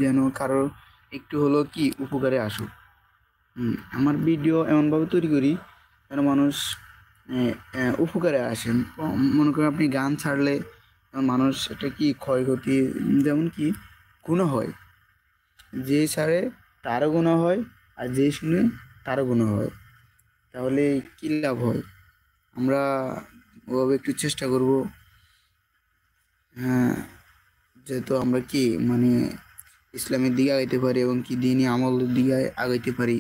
যেন কারো একটু হলেও কি উপকারে আসুক। আমার ভিডিও এমনভাবে তৈরি করি যেন মানুষ উপকারে আসেন। মনে করেন আপনি গান ছাড়লে মানুষ এটা কি ক্ষয়ক্ষতি, যেমন কি গুণা হয়, যে ছাড়ে তারও গুণা হয়, আর যে শুনে তারও গুণা হয়। তাহলে কী লাভ হয়? আমরা ওভাবে একটু চেষ্টা করব। হ্যাঁ, যেহেতু আমরা কি মানে ইসলামের দিকে আগাইতে পারি এবং কি দিনই আমলের দিকে আগাইতে পারি।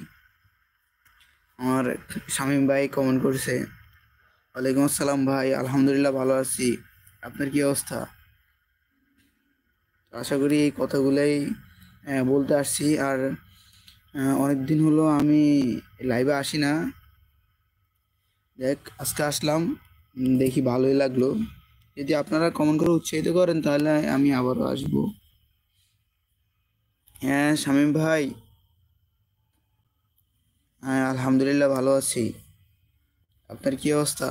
আমার শামীম ভাই কমেন্ট করছে, ওয়ালাইকুম আসসালাম ভাই, আলহামদুলিল্লাহ ভালো আছি, আপনার কি অবস্থা? তো আশা করি এই কথাগুলাই বলতে আসছি। আর অনেক দিন হলো আমি লাইভে আসি না। দেখ আজকে আসলাম, দেখি ভালোই লাগলো। যদি আপনারা কমেন্ট করে উৎসাহিত করেন তাহলে আমি আবারও আসবো। হ্যাঁ শামীম ভাই, হ্যাঁ আলহামদুলিল্লাহ ভালো আছি, আপনার কি অবস্থা?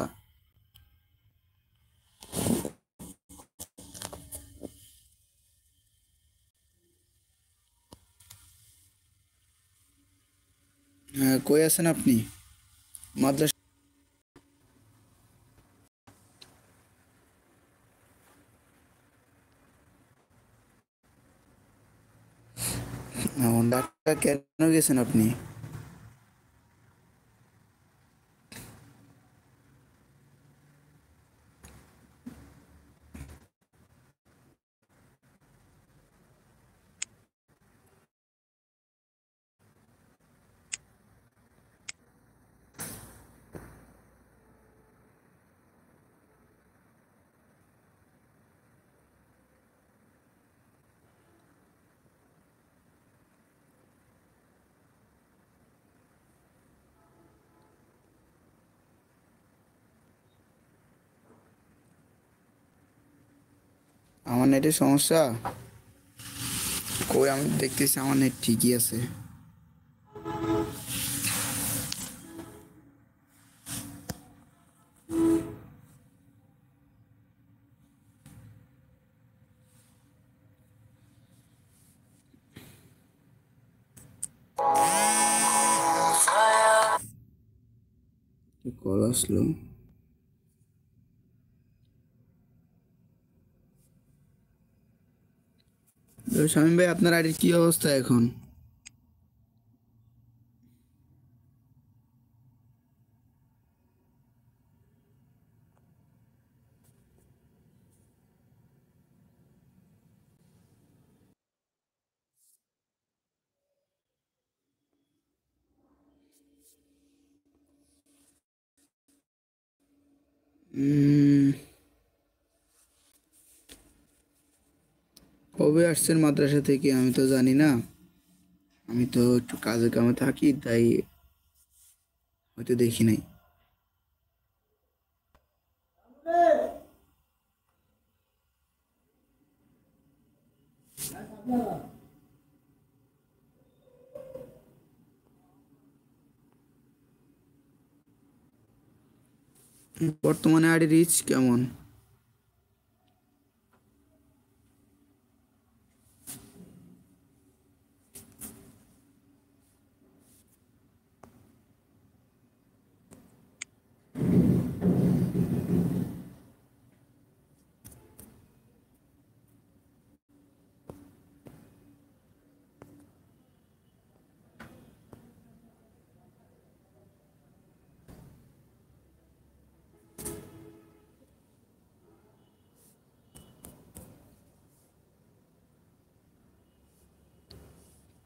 হ্যাঁ, কই আছেন আপনি? মাদ্রাসা? ঢাকা কেন গেছেন আপনি? আমার নেটের সমস্যা? কই, আমি দেখতেছি আমার নেট ঠিকই আছে। কল আসলো। তো শামীম ভাই, আপনার আইডির কি অবস্থা এখন? উম, কবে আসছেন মাদ্রাসা থেকে আমি তো জানি না। আমি তো একটু কাজে কামে থাকি, তাই হয়তো দেখি নাই। বর্তমানে আইডি রিচ কেমন?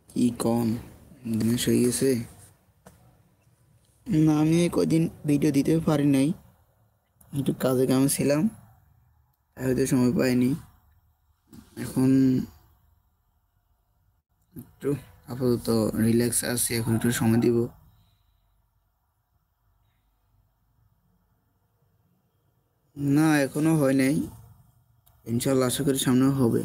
কি কম দিনেশ হয়ে গেছে? না, আমি এই কদিন ভিডিও দিতে পারি নাই, একটু কাজে কামে ছিলাম, তাই হয়তো সময় পাইনি। এখন একটু আপাতত রিল্যাক্স আছি, এখন একটু সময় দিব। না, এখনো হয় নাই, ইনশাল্লাহ আশা করি সামনেও হবে।